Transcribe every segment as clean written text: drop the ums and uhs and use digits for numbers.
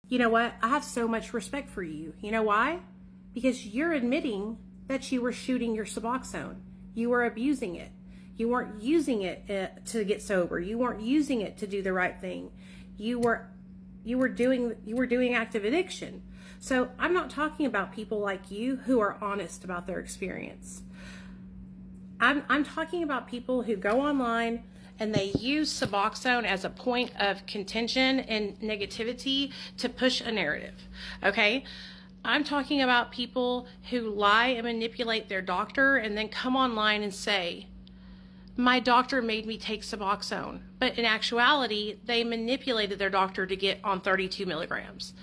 You know what? I have so much respect for you. You know why? Because you're admitting that you were shooting your Suboxone. You were abusing it. You weren't using it to get sober. You weren't using it to do the right thing. You were doing active addiction. So I'm not talking about people like you who are honest about their experience. I'm talking about people who go online and they use Suboxone as a point of contention and negativity to push a narrative, okay? I'm talking about people who lie and manipulate their doctor and then come online and say, my doctor made me take Suboxone. But in actuality, they manipulated their doctor to get on 32 milligrams.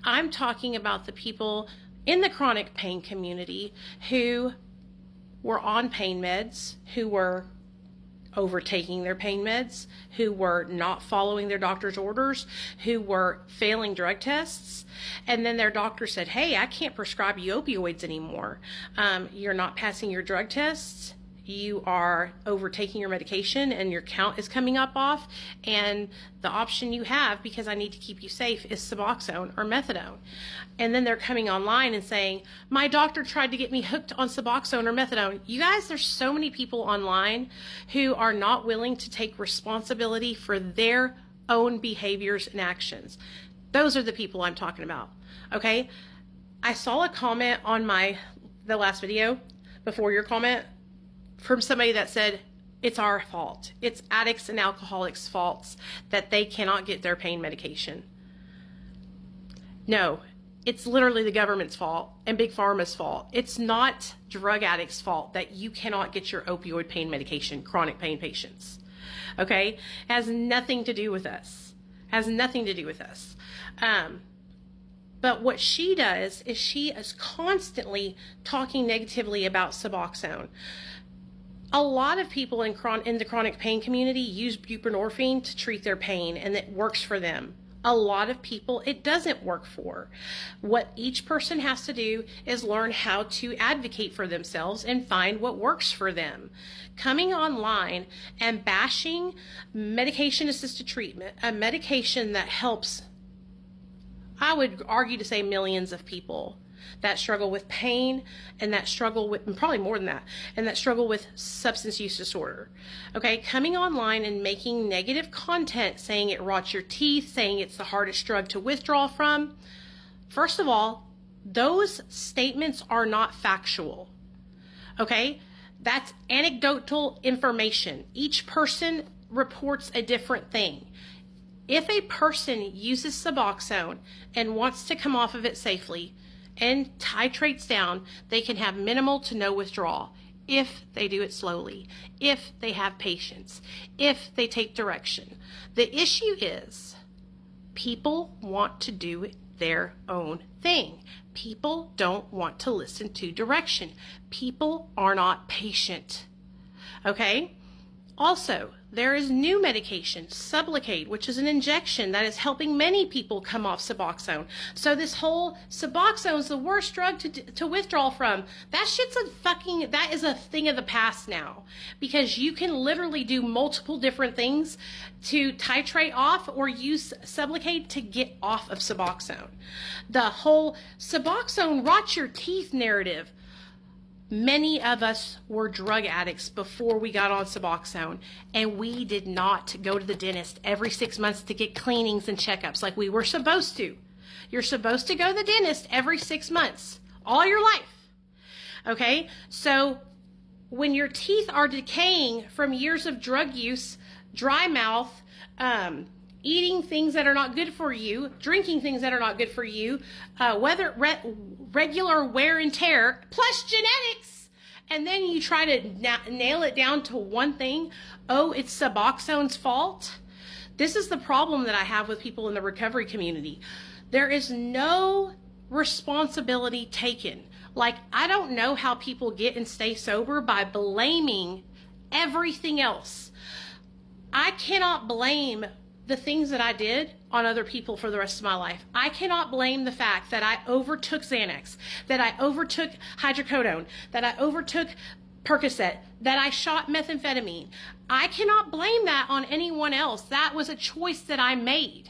I'm talking about the people in the chronic pain community who were on pain meds, who were overtaking their pain meds, who were not following their doctor's orders, who were failing drug tests, and then their doctor said, hey, I can't prescribe you opioids anymore. You're not passing your drug tests, you are overtaking your medication, and your count is coming up off, and the option you have, because I need to keep you safe, is Suboxone or methadone. And then they're coming online and saying, my doctor tried to get me hooked on Suboxone or methadone. You guys, there's so many people online who are not willing to take responsibility for their own behaviors and actions. Those are the people I'm talking about, okay? I saw a comment on the last video before your comment from somebody that said, it's our fault. It's addicts and alcoholics' faults that they cannot get their pain medication. No, it's literally the government's fault and Big Pharma's fault. It's not drug addicts' fault that you cannot get your opioid pain medication, chronic pain patients. Okay? It has nothing to do with us. Has nothing to do with us. But what she does is she is constantly talking negatively about Suboxone. A lot of people in the chronic pain community use buprenorphine to treat their pain, and it works for them. A lot of people it doesn't work for. What each person has to do is learn how to advocate for themselves and find what works for them. Coming online and bashing medication-assisted treatment, a medication that helps, I would argue to say, millions of people that struggle with pain and that struggle with, and probably more than that, and that struggle with substance use disorder. Okay, coming online and making negative content, saying it rots your teeth, saying it's the hardest drug to withdraw from. First of all, those statements are not factual. Okay, that's anecdotal information. Each person reports a different thing. If a person uses Suboxone and wants to come off of it safely and titrates down, they can have minimal to no withdrawal if they do it slowly, if they have patience, if they take direction. The issue is people want to do their own thing. People don't want to listen to direction. People are not patient. Okay? Also, there is new medication, Sublocade, which is an injection that is helping many people come off Suboxone. So this whole Suboxone is the worst drug to withdraw from. That is a thing of the past now, because you can literally do multiple different things to titrate off or use Sublocade to get off of Suboxone. The whole Suboxone rots your teeth narrative. Many of us were drug addicts before we got on Suboxone, and we did not go to the dentist every 6 months to get cleanings and checkups like we were supposed to. You're supposed to go to the dentist every 6 months, all your life. Okay? So when your teeth are decaying from years of drug use, dry mouth, eating things that are not good for you, drinking things that are not good for you, regular wear and tear, plus genetics, and then you try to nail it down to one thing, oh, it's Suboxone's fault. This is the problem that I have with people in the recovery community. There is no responsibility taken. Like, I don't know how people get and stay sober by blaming everything else. I cannot blame the things that I did on other people for the rest of my life. I cannot blame the fact that I overtook Xanax, that I overtook hydrocodone, that I overtook Percocet, that I shot methamphetamine. I cannot blame that on anyone else. That was a choice that I made.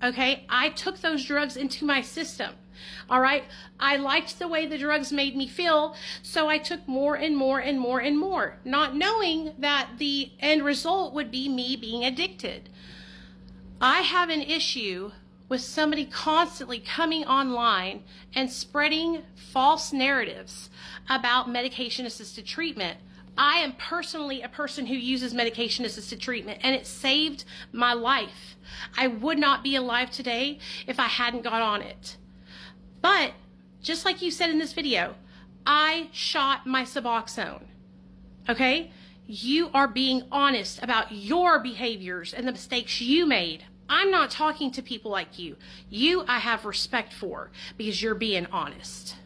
Okay, I took those drugs into my system. All right, I liked the way the drugs made me feel, so I took more and more and more and more, not knowing that the end result would be me being addicted. I have an issue with somebody constantly coming online and spreading false narratives about medication-assisted treatment. I am personally a person who uses medication-assisted treatment, and it saved my life. I would not be alive today if I hadn't got on it. But, just like you said in this video, I shot my Suboxone, okay? You are being honest about your behaviors and the mistakes you made. I'm not talking to people like you. You, I have respect for because you're being honest.